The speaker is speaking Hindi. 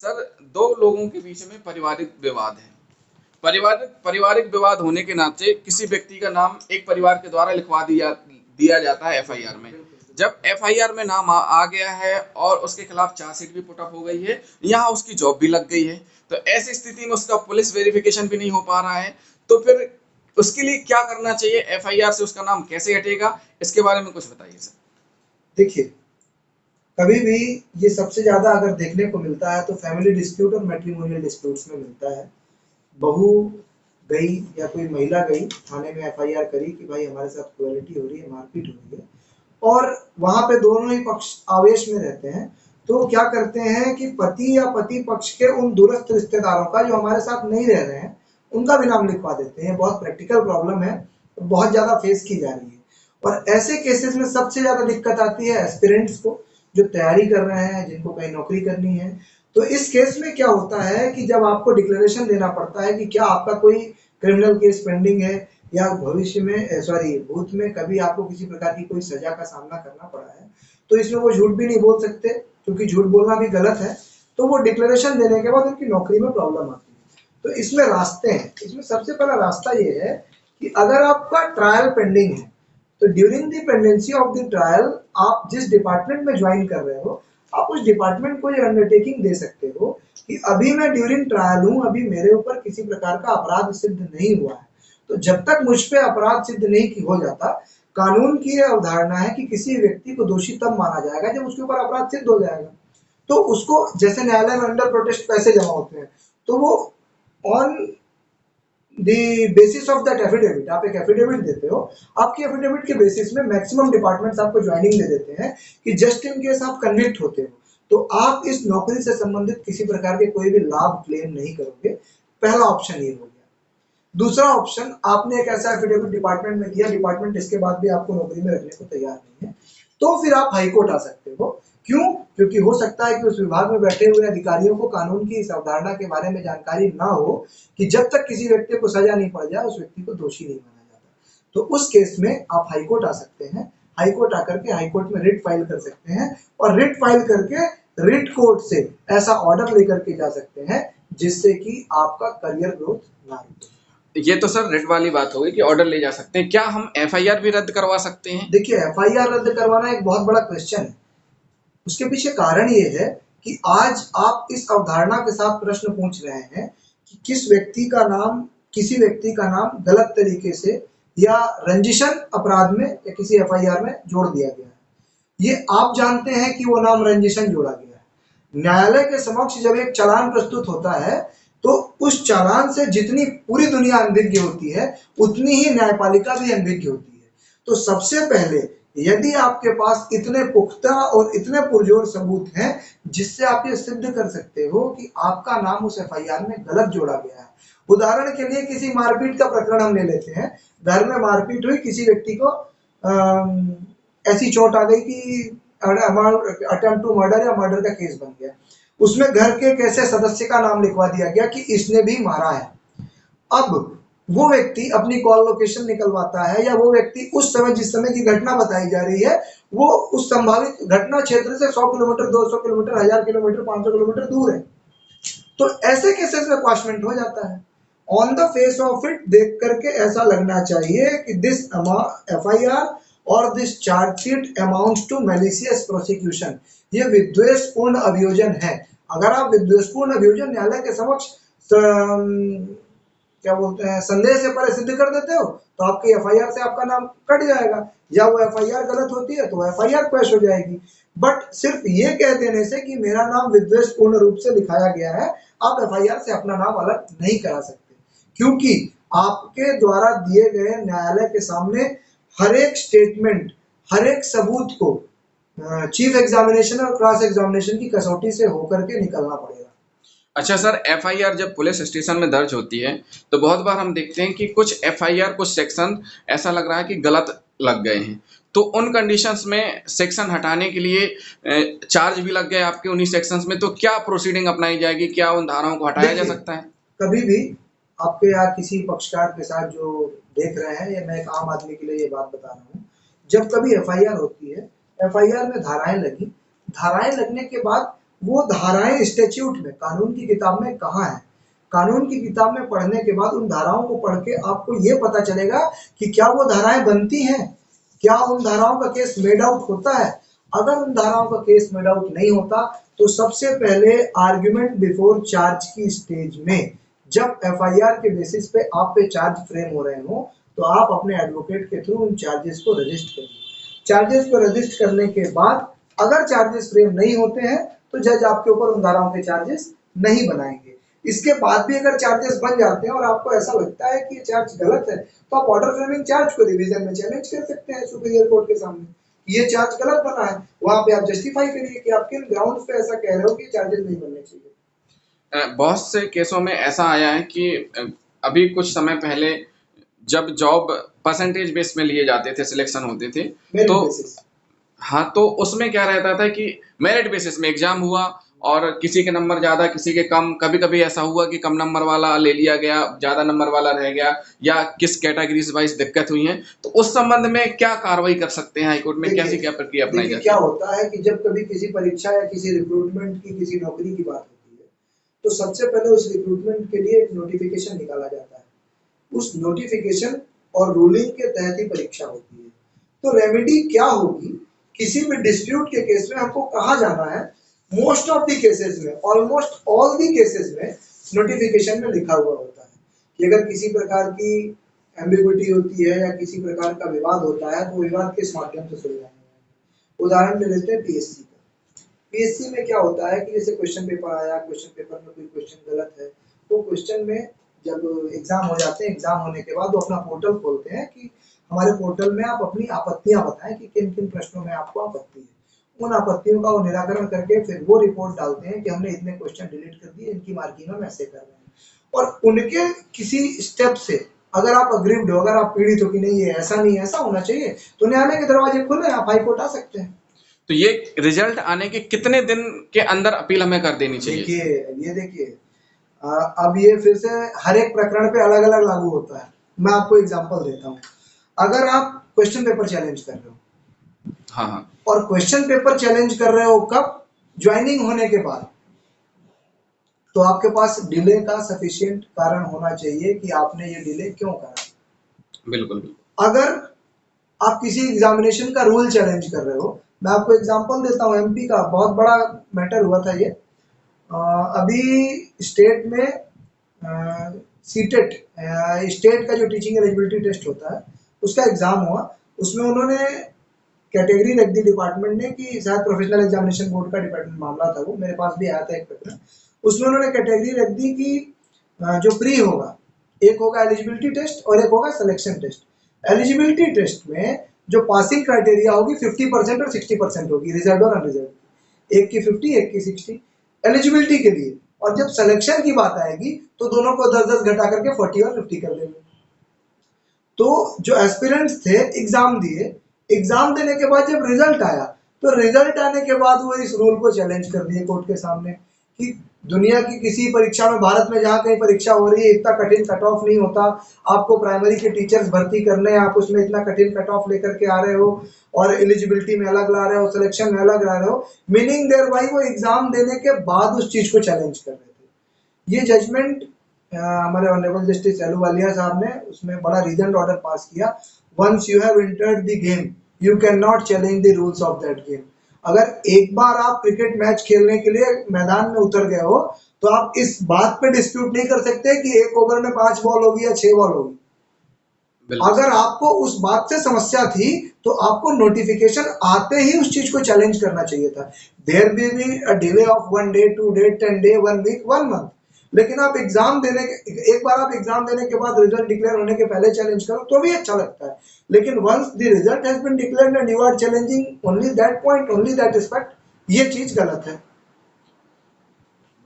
सर, दो लोगों के बीच में पारिवारिक विवाद है। पारिवारिक पारिवारिक विवाद होने के नाते किसी व्यक्ति का नाम एक परिवार के द्वारा लिखवा दिया जाता है एफआईआर में। जब एफआईआर में नाम आ गया है और उसके खिलाफ चार्जशीट भी पुट अप हो गई है, यहाँ उसकी जॉब भी लग गई है, तो ऐसी स्थिति में उसका पुलिस वेरिफिकेशन भी नहीं हो पा रहा है। तो फिर उसके लिए क्या करना चाहिए? एफआईआर से उसका नाम कैसे हटेगा? इसके बारे में कुछ बताइए सर। देखिए, कभी भी ये सबसे ज़्यादा अगर देखने को मिलता है तो फैमिली डिस्प्यूट और मैट्रिमोनियल डिस्प्यूट्स में मिलता है। बहू गई या कोई महिला गई थाने में एफआईआर करी कि भाई हमारे साथ क्रूएलिटी हो रही है, मारपीट हो रही है, और वहाँ पे दोनों ही पक्ष आवेश में रहते हैं। तो क्या करते हैं कि पति या पति पक्ष के उन दूरस्थ रिश्तेदारों का जो हमारे साथ नहीं रह रहे हैं, उनका भी नाम लिखवा देते हैं। बहुत प्रैक्टिकल प्रॉब्लम है, बहुत ज़्यादा फेस की जा रही है। और ऐसे केसेस में सबसे ज़्यादा दिक्कत आती है एस्पिरेंट्स को, जो तैयारी कर रहे हैं, जिनको कहीं नौकरी करनी है। तो इस केस में क्या होता है कि जब आपको डिक्लेरेशन देना पड़ता है कि क्या आपका कोई क्रिमिनल केस पेंडिंग है या भविष्य में भूत में कभी आपको किसी प्रकार की कोई सजा का सामना करना पड़ा है, तो इसमें वो झूठ भी नहीं बोल सकते, क्योंकि झूठ बोलना भी गलत है। तो वो डिक्लेरेशन देने के बाद उनकी नौकरी में प्रॉब्लम आती है। तो इसमें रास्ते हैं। इसमें सबसे पहला रास्ता ये है कि अगर आपका ट्रायल पेंडिंग है, तो during the pendency of the trial आप जिस डिपार्टमेंट में ज्वाइन कर रहे हो, आप उस डिपार्टमेंट को ये अंडरटेकिंग दे सकते हो कि अभी मैं ड्यूरिंग ट्रायल हूँ, अभी मेरे ऊपर किसी प्रकार का अपराध सिद्ध नहीं हुआ है। तो जब तक मुझ पे अपराध सिद्ध नहीं हो जाता, कानून की यह अवधारणा है कि किसी व्यक्ति को दोषी तब माना जाएगा जब उसके ऊपर अपराध सिद्ध हो जाएगा। तो उसको जैसे न्यायालय में अंडर प्रोटेस्ट पैसे जमा होते हैं, तो वो on the basis of that affidavit, आप एक एफिडेविट देते हो, आपकी एफिडेविट के बेसिस में मैक्सिमम डिपार्टमेंट्स आपको ज्वाइनिंग दे देते हैं कि जस्ट इन केस आप कन्विक्ट होते हो तो आप इस नौकरी से संबंधित किसी प्रकार के कोई भी लाभ क्लेम नहीं करोगे। पहला ऑप्शन ये हो गया। दूसरा ऑप्शन, आपने एक ऐसा एफिडेविट डिपार्टमेंट में दिया, डिपार्टमेंट इसके बाद भी आपको नौकरी में रखने को तैयार नहीं है, तो फिर आप हाईकोर्ट आ सकते हो। क्यों? क्योंकि हो सकता है कि उस विभाग में बैठे हुए अधिकारियों को कानून की इस अवधारणा के बारे में जानकारी ना हो कि जब तक किसी व्यक्ति को सजा नहीं पड़ जाए उस व्यक्ति को दोषी नहीं माना जाता। तो उस केस में आप हाईकोर्ट आ सकते हैं। हाईकोर्ट आकर के हाईकोर्ट में रिट फाइल कर सकते हैं, और रिट फाइल करके रिट कोर्ट से ऐसा ऑर्डर लेकर के जा सकते हैं जिससे कि आपका करियर ग्रोथ ना रुके। ये तो सर रिट वाली बात हो गई कि ऑर्डर ले जा सकते हैं। क्या हम एफआईआर भी रद्द करवा सकते हैं? देखिए, एफआईआर रद्द करवाना एक बहुत बड़ा क्वेश्चन है। उसके पीछे कारण ये है कि आज आप इस अवधारणा के साथ प्रश्न पूछ रहे हैं कि किसी व्यक्ति का नाम गलत तरीके से या रंजिशन अपराध में या किसी एफआईआर में जोड़ दिया गया है। ये आप जानते हैं कि वो नाम रंजिशन जोड़ा गया है। न्यायालय के समक्ष जब एक चालान प्रस्तुत होता है, तो उस चालान से जितनी पूरी दुनिया अनभिज्ञ होती है, उतनी ही न्यायपालिका भी अनभिज्ञ होती है। तो सबसे पहले, यदि आपके पास इतने पुख्ता और इतने पुरजोर सबूत हैं जिससे आप ये सिद्ध कर सकते हो कि आपका नाम उस एफआईआर में गलत जोड़ा गया है। उदाहरण के लिए किसी मारपीट का प्रकरण हम ले लेते हैं। घर में मारपीट हुई, किसी व्यक्ति को ऐसी चोट आ गई कि अटेम्प्ट टू मर्डर या मर्डर का केस बन गया। उसमें घर के एक ऐसे सदस्य का नाम लिखवा दिया गया कि इसने भी मारा है। अब वो व्यक्ति अपनी कॉल लोकेशन निकलवाता है, या वो व्यक्ति उस समय जिस समय की घटना बताई जा रही है, वो उस संभावित घटना क्षेत्र से 100 किलोमीटर, 200 किलोमीटर, 1000 किलोमीटर, 500 किलोमीटर दूर है। तो ऐसे केसेस में क्वाशमेंट हो जाता है। On the face of it देख करके ऐसा लगना चाहिए कि दिस एफआईआर और this chargesheet amounts to malicious prosecution, ये विद्वेषपूर्ण अभियोजन है। अगर आप विद्वेषपूर्ण अभियोजन न्यायालय के समक्ष क्या बोलते हैं, संदेह से परे सिद्ध कर देते हो, तो आपकी एफआईआर से आपका नाम कट जाएगा, या वो एफआईआर गलत होती है तो एफआईआर क्वैश हो जाएगी। बट सिर्फ ये कह देने से कि मेरा नाम विद्वेषपूर्ण रूप से लिखाया गया है, आप एफआईआर से अपना नाम अलग नहीं करा सकते, क्योंकि आपके द्वारा दिए गए न्यायालय के सामने हर एक स्टेटमेंट, हर एक सबूत को चीफ एग्जामिनेशन और क्रॉस एग्जामिनेशन की कसौटी से होकर के निकलना पड़ेगा। अच्छा सर, एफआईआर जब पुलिस स्टेशन में दर्ज होती है, तो बहुत बार हम देखते हैं कि कुछ एफआईआर, कुछ सेक्शन ऐसा लग रहा है कि गलत लग गए हैं। तो उन कंडीशंस में सेक्शन हटाने के लिए चार्ज भी लग गए आपके उन्हीं सेक्शंस में, तो क्या प्रोसीडिंग अपनाई जाएगी? क्या उन धाराओं को हटाया जा सकता है? कभी भी आपके यहाँ किसी पक्षकार के साथ जो देख रहे हैं, या मैं एक आम आदमी के लिए ये बात बता रहा हूँ, जब कभी एफआईआर होती है, एफआईआर में धाराएं लगी, धाराएं लगने के बाद वो धाराएं स्टैट्यूट में, कानून की किताब में कहाँ है। कानून की किताब में पढ़ने के बाद उन धाराओं को पढ़ के आपको ये पता चलेगा कि क्या वो धाराएं बनती हैं, क्या उन धाराओं का केस मेड आउट होता है। अगर उन धाराओं का केस मेड आउट नहीं होता तो सबसे पहले आर्ग्यूमेंट बिफोर चार्ज की स्टेज में, जब एफआईआर के बेसिस पे आप पे चार्ज फ्रेम हो रहे हो, तो आप अपने एडवोकेट के थ्रू उन चार्जेस को रजिस्ट करिए। चार्जेस को रजिस्ट करने के बाद अगर चार्जेस फ्रेम नहीं होते हैं तो जज आपके ऊपर उन धाराओं के चार्जेस नहीं बनाएंगे। इसके बाद भी अगर चार्जेस बन जाते हैं और आपको ऐसा लगता है कि ये चार्ज गलत है, तो आप ऑर्डर फ्रेमिंग चार्ज को रिवीजन में चैलेंज कर सकते हैं सुपीरियर कोर्ट के सामने, ये चार्ज गलत बना है। वहां पे आप जस्टिफाई करिए कि आप किन ग्राउंड्स पे ऐसा कह रहे हो कि चार्जेस नहीं बनने चाहिए। बहुत से केसों में ऐसा आया है कि अभी कुछ समय पहले जब जॉब परसेंटेज बेस में लिए जाते थे, सिलेक्शन होते थे, मेरिट तो बेसिस। हाँ, तो उसमें क्या रहता था कि मेरिट बेसिस में एग्जाम हुआ और किसी के नंबर ज्यादा किसी के कम, कभी कभी ऐसा हुआ कि कम नंबर वाला ले लिया गया, ज्यादा नंबर वाला रह गया, या किस कैटेगरीज वाइज दिक्कत हुई है, तो उस संबंध में क्या कार्रवाई कर सकते हैं हाईकोर्ट में, कैसी क्या प्रक्रिया अपनाई देखिए जाती क्या है? होता है कि जब कभी किसी परीक्षा या किसी रिक्रूटमेंट की, किसी नौकरी की बात होती है, तो सबसे पहले उस रिक्रूटमेंट के लिए एक नोटिफिकेशन निकाला जाता है। उस नोटिफिकेशन और रूलिंग के तहत ही परीक्षा होती है। तो रेमेडी क्या होगी, किसी भी डिस्प्यूट के केस में हमको कहाँ जाना है, मोस्ट ऑफ द केसेस में, ऑलमोस्ट ऑल द केसेस में नोटिफिकेशन में लिखा हुआ होता है कि अगर किसी प्रकार की एम्बिग्विटी होती है या किसी प्रकार का विवाद होता है तो विवाद किस माध्यम से सुलझाएंगे। उदाहरण ले लेते हैं पीएससी का। पीएससी में क्या होता है कि जैसे क्वेश्चन पेपर आया, क्वेश्चन पेपर में कोई क्वेश्चन गलत है, तो क्वेश्चन में जब एग्जाम हो जाते हैं, एग्जाम होने के बाद वो अपना पोर्टल खोलते हैं कि हमारे पोर्टल में आप अपनी आपत्तियां बताएं कि किन किन प्रश्नों में आपको आपत्ति है। उन आपत्तियों का वो निराकरण करके फिर वो रिपोर्ट डालते हैं कि हमने इतने क्वेश्चन डिलीट कर दिए, इनकी मार्किंग हम ऐसे कर रहे हैं। और उनके किसी स्टेप से अगर आप अग्रीव्ड हो, अगर आप पीड़ित हो कि नहीं ये ऐसा नहीं ऐसा होना चाहिए, तो न्यायालय के दरवाजे खुले, आप हाई कोर्ट आ सकते हैं। तो ये रिजल्ट आने के कितने दिन के अंदर अपील हमें कर देनी चाहिए? देखिए अब ये फिर से हर एक प्रकरण पे अलग अलग लागू होता है। मैं आपको एग्जांपल देता हूँ। अगर आप क्वेश्चन पेपर चैलेंज कर रहे हो, हाँ हाँ, और क्वेश्चन पेपर चैलेंज कर रहे हो कब, ज्वाइनिंग होने के बाद, तो आपके पास डिले का सफिशिएंट कारण होना चाहिए कि आपने ये डिले क्यों करा। बिल्कुल बिल्कुल। अगर आप किसी एग्जामिनेशन का रूल चैलेंज कर रहे हो, मैं आपको एग्जांपल देता हूँ, एमपी का बहुत बड़ा मैटर हुआ था ये। अभी स्टेट में सीटेट, स्टेट का जो टीचिंग एलिजिबिलिटी टेस्ट होता है उसका एग्जाम हुआ। उसमें उन्होंने कैटेगरी रख दी डिपार्टमेंट ने कि शायद प्रोफेशनल एग्जामिनेशन बोर्ड का डिपार्टमेंट मामला था, वो मेरे पास भी आया था एक प्रकरण। उसमें उन्होंने कैटेगरी रख दी कि जो प्री होगा, एक होगा एलिजिबिलिटी टेस्ट और एक होगा सिलेक्शन टेस्ट। एलिजिबिलिटी टेस्ट में जो पासिंग क्राइटेरिया होगी 50% और 60% होगी, रिजर्व और अनरिजर्व, एक की 50 एक की 60 एलिजिबिलिटी के लिए। और जब सिलेक्शन की बात आएगी तो दोनों को 10-10 घटा करके 40 और 50 कर देंगे। तो जो एस्पिरेंट्स थे एग्जाम दिए, एग्जाम देने के बाद जब रिजल्ट आया, तो रिजल्ट आने के बाद वो इस रूल को चैलेंज कर दिए कोर्ट के सामने कि दुनिया की किसी परीक्षा में, भारत में जहाँ कहीं परीक्षा हो रही है, इतना कठिन कट ऑफ नहीं होता। आपको प्राइमरी के टीचर्स भर्ती करने हैं, आप उसमें इतना कठिन कट ऑफ लेकर के आ रहे हो और एलिजिबिलिटी में अलग ला रहे हो, सिलेक्शन में अलग ला रहे हो। मीनिंग देयर बाई वो एग्जाम देने के बाद उस चीज को चैलेंज कर रहे थे। ये जजमेंट हमारे ऑनरेबल जस्टिस अहलूवालिया साहब ने उसमें बड़ा रीजन ऑर्डर पास किया। Once you have entered the game you can not challenge the rules of that game. अगर एक बार आप क्रिकेट मैच खेलने के लिए मैदान में उतर गए हो तो आप इस बात पे डिस्प्यूट नहीं कर सकते कि एक ओवर में 5 बॉल होगी या 6 बॉल होगी। अगर आपको उस बात से समस्या थी तो आपको नोटिफिकेशन आते ही उस चीज को चैलेंज करना चाहिए था। There will be a delay of 1 day, 2 day, 10 day, 1 week, 1 month. लेकिन आप एग्जाम देने के, एक बार आप एग्जाम देने के बाद रिजल्ट डिक्लेयर होने के पहले चैलेंज करो तो भी अच्छा लगता है। लेकिन once the result has been declared and you are challenging only that point, only that aspect, ये चीज गलत है।